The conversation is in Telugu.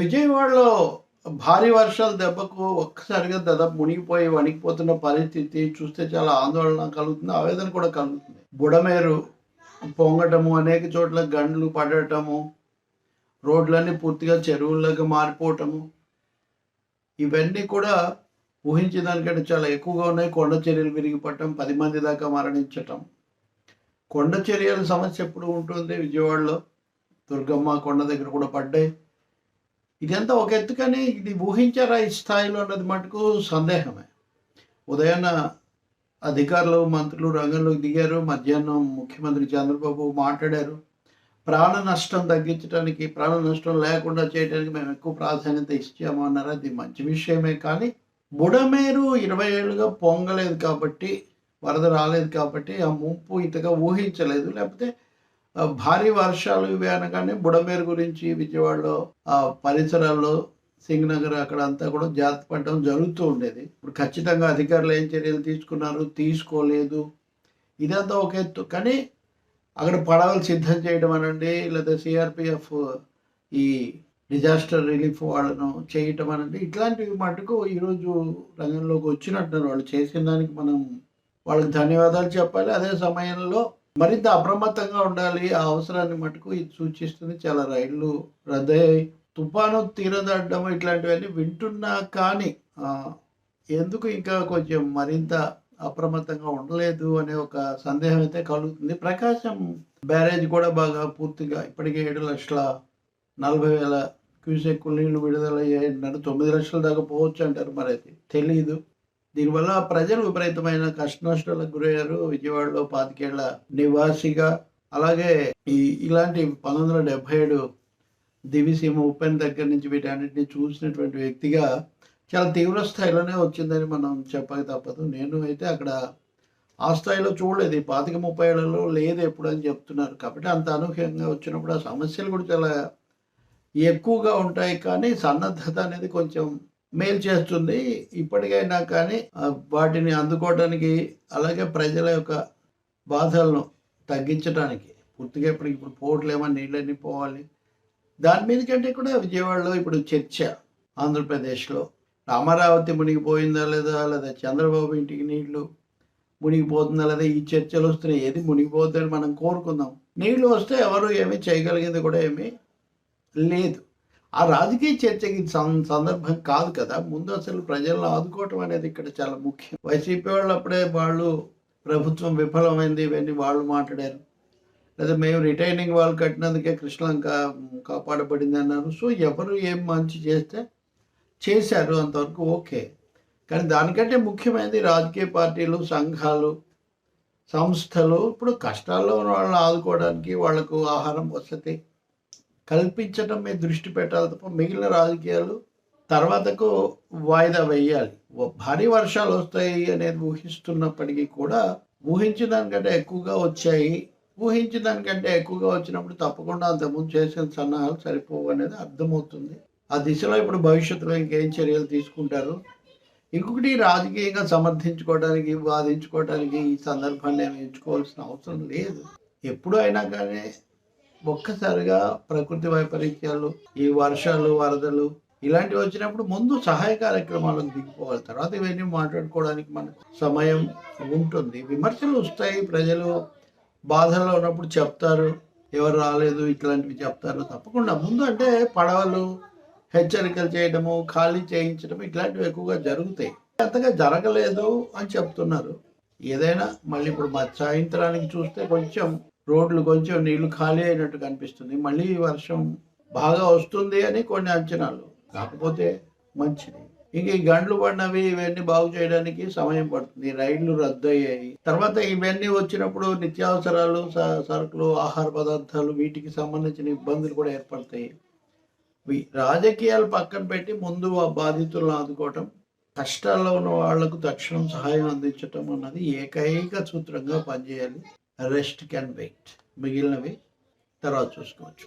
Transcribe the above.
విజయవాడలో భారీ వర్షాల దెబ్బకు ఒక్కసారిగా దాదాపు మునిగిపోయి వణికిపోతున్న పరిస్థితి చూస్తే చాలా ఆందోళన కలుగుతుంది, ఆవేదన కూడా కలుగుతుంది. బుడమేరు పొంగటము, అనేక చోట్ల గండ్లు పడటము, రోడ్లన్నీ పూర్తిగా చెరువుల్లోకి మారిపోవటము, ఇవన్నీ కూడా ఊహించిన దానికంటే చాలా ఎక్కువగా ఉన్నాయి. కొండ చర్యలు విరిగిపడటం, 10 మంది దాకా మరణించటం. కొండ చర్యల సమస్య ఎప్పుడు ఉంటుంది విజయవాడలో. దుర్గమ్మ కొండ దగ్గర కూడా పడ్డాయి. ఇదంతా ఒక ఎత్తు, కానీ ఇది ఊహించారా ఈ స్థాయిలో అన్నది మటుకు సందేహమే. ఉదయాన్న అధికారులు, మంత్రులు రంగంలోకి దిగారు. మధ్యాహ్నం ముఖ్యమంత్రి చంద్రబాబు మాట్లాడారు. ప్రాణ నష్టం తగ్గించడానికి, ప్రాణ నష్టం లేకుండా చేయడానికి మేము ఎక్కువ ప్రాధాన్యత ఇచ్చాము అన్నారు. అది మంచి విషయమే, కానీ బుడమేరు 20 ఏళ్ళుగా పొంగలేదు కాబట్టి, వరద రాలేదు కాబట్టి ఆ ముంపు ఇంతగా ఊహించలేదు. లేకపోతే భారీ వర్షాలు ఇవి అనగానే బుడమేరు గురించి విజయవాడలో పరిసరాల్లో సింగనగర్ అక్కడ అంతా కూడా జాగ్రత్త పడడం జరుగుతూ ఉండేది. ఇప్పుడు ఖచ్చితంగా అధికారులు ఏం చర్యలు తీసుకున్నారు, తీసుకోలేదు, ఇదంతా ఒక ఎత్తు. కానీ అక్కడ పడవలు సిద్ధం చేయడం అనండి, లేదా సిఆర్పిఎఫ్ ఈ డిజాస్టర్ రిలీఫ్ వాళ్ళను చేయటం అనండి, ఇట్లాంటివి మటుకు ఈరోజు రంగంలోకి వచ్చినట్టున్నారు. వాళ్ళు చేసిన దానికి మనం వాళ్ళకి ధన్యవాదాలు చెప్పాలి. అదే సమయంలో మరింత అప్రమత్తంగా ఉండాలి. ఆ అవసరాన్ని మటుకు ఇది సూచిస్తుంది. చాలా రైళ్లు రద్దయ్యాయి. తుఫాను తీరదడ్డం ఇట్లాంటివన్నీ వింటున్నా కానీ ఎందుకు ఇంకా కొంచెం మరింత అప్రమత్తంగా ఉండలేదు అనే ఒక సందేహం అయితే కలుగుతుంది. ప్రకాశం బ్యారేజ్ కూడా బాగా పూర్తిగా ఇప్పటికే 7,40,000 క్యూసెక్కుల నీళ్లు విడుదలయ్యాయి అంటారు. 9 లక్షల దాకా పోవచ్చు అంటారు, మరి అయితే తెలియదు. దీనివల్ల ప్రజలు విపరీతమైన కష్ట నష్టాలకు గురయ్యారు. విజయవాడలో 25 ఏళ్ల నివాసిగా, అలాగే ఇలాంటి 1977 దివిసీమ ఉప్పెన్ దగ్గర నుంచి వీటన్నిటిని చూసినటువంటి వ్యక్తిగా చాలా తీవ్ర స్థాయిలోనే వచ్చిందని మనం చెప్పక తప్పదు. నేను అయితే అక్కడ ఆ స్థాయిలో చూడలేదు. 25-30 ఏళ్లలో లేదు ఎప్పుడు అని చెప్తున్నారు. కాబట్టి అంత అనూహ్యంగా వచ్చినప్పుడు ఆ సమస్యలు కూడా చాలా ఎక్కువగా ఉంటాయి. కానీ సన్నద్ధత అనేది కొంచెం మేలు చేస్తుంది. ఇప్పటికైనా కానీ వాటిని అందుకోవడానికి, అలాగే ప్రజల యొక్క బాధలను తగ్గించడానికి పూర్తిగా ఇప్పుడు పోవట్లేమని నీళ్ళన్నీ పోవాలి. దాని మీద కంటే కూడా విజయవాడలో ఇప్పుడు చర్చ, ఆంధ్రప్రదేశ్లో అమరావతి మునిగిపోయిందా లేదా, లేదా చంద్రబాబు ఇంటికి నీళ్లు మునిగిపోతుందా లేదా, ఈ చర్చలు వస్తున్నాయి. ఏది మునిగిపోతుందని మనం కోరుకుందాం. నీళ్లు వస్తే ఎవరు ఏమీ చేయగలిగింది కూడా ఏమీ లేదు. ఆ రాజకీయ చర్చకి సందర్భం కాదు కదా. ముందు అసలు ప్రజలను ఆదుకోవటం అనేది ఇక్కడ చాలా ముఖ్యం. వైసీపీ వాళ్ళు అప్పుడే వాళ్ళు ప్రభుత్వం విఫలమైంది ఇవన్నీ వాళ్ళు మాట్లాడారు. లేదా మేము రిటైనింగ్ వాళ్ళు కట్టినందుకే కృష్ణలంక కాపాడబడింది అన్నారు. సో ఎవరు ఏం మంచి చేస్తే చేశారు, అంతవరకు ఓకే. కానీ దానికంటే ముఖ్యమైనది రాజకీయ పార్టీలు, సంఘాలు, సంస్థలు ఇప్పుడు కష్టాల్లో ఉన్న వాళ్ళని ఆదుకోవడానికి, వాళ్లకు ఆహారం, వసతి కల్పించడం మీద దృష్టి పెట్టాలి తప్ప మిగిలిన రాజకీయాలు తర్వాతకు వాయిదా వేయాలి. భారీ వర్షాలు వస్తాయి అనేది ఊహిస్తున్నప్పటికీ కూడా ఊహించిన దానికంటే ఎక్కువగా వచ్చాయి. ఊహించిన దానికంటే ఎక్కువగా వచ్చినప్పుడు తప్పకుండా అంతకుముందు చేసిన సన్నాహాలు సరిపోవు అనేది అర్థమవుతుంది. ఆ దిశలో ఇప్పుడు భవిష్యత్తులో ఇంకేం చర్యలు తీసుకుంటారు. ఇంకొకటి, రాజకీయంగా సమర్థించుకోవడానికి, వాదించుకోవడానికి ఈ సందర్భాన్ని నేను ఎంచుకోవాల్సిన అవసరం లేదు. ఎప్పుడు అయినా కానీ ఒక్కసారిగా ప్రకృతి వైపరీత్యాలు, ఈ వర్షాలు, వరదలు ఇలాంటివి వచ్చినప్పుడు ముందు సహాయ కార్యక్రమాలకు దిగిపోవాలి. తర్వాత ఇవన్నీ మాట్లాడుకోవడానికి మనకు సమయం ఉంటుంది. విమర్శలు వస్తాయి, ప్రజలు బాధల్లో ఉన్నప్పుడు చెప్తారు, ఎవరు రాలేదు ఇట్లాంటివి చెప్తారు. తప్పకుండా ముందు అంటే పడవలు హెచ్చరికలు చేయడము, ఖాళీ చేయించడం ఇట్లాంటివి ఎక్కువగా జరుగుతాయి. అంతగా జరగలేదు అని చెప్తున్నారు. ఏదైనా మళ్ళీ ఇప్పుడు సాయంత్రానికి చూస్తే కొంచెం రోడ్లు కొంచెం నీళ్లు ఖాళీ అయినట్టు కనిపిస్తుంది. మళ్ళీ వర్షం బాగా వస్తుంది అని కొన్ని అంచనాలు. కాకపోతే మంచిది. ఇంక ఈ గండ్లు పడినవి ఇవన్నీ బాగు చేయడానికి సమయం పడుతుంది. రైళ్లు రద్దు అయ్యాయి. తర్వాత ఇవన్నీ వచ్చినప్పుడు నిత్యావసరాలు, సరుకులు, ఆహార పదార్థాలు, వీటికి సంబంధించిన ఇబ్బందులు కూడా ఏర్పడతాయి. రాజకీయాలు పక్కన పెట్టి ముందు ఆ బాధితులను ఆదుకోవటం, కష్టాల్లో ఉన్న వాళ్లకు తక్షణం సహాయం అందించటం అన్నది ఏకైక సూత్రంగా పనిచేయాలి. రెస్ట్ క్యాన్ వెయిట్, మిగిలినవి తర్వాత చూసుకోవచ్చు.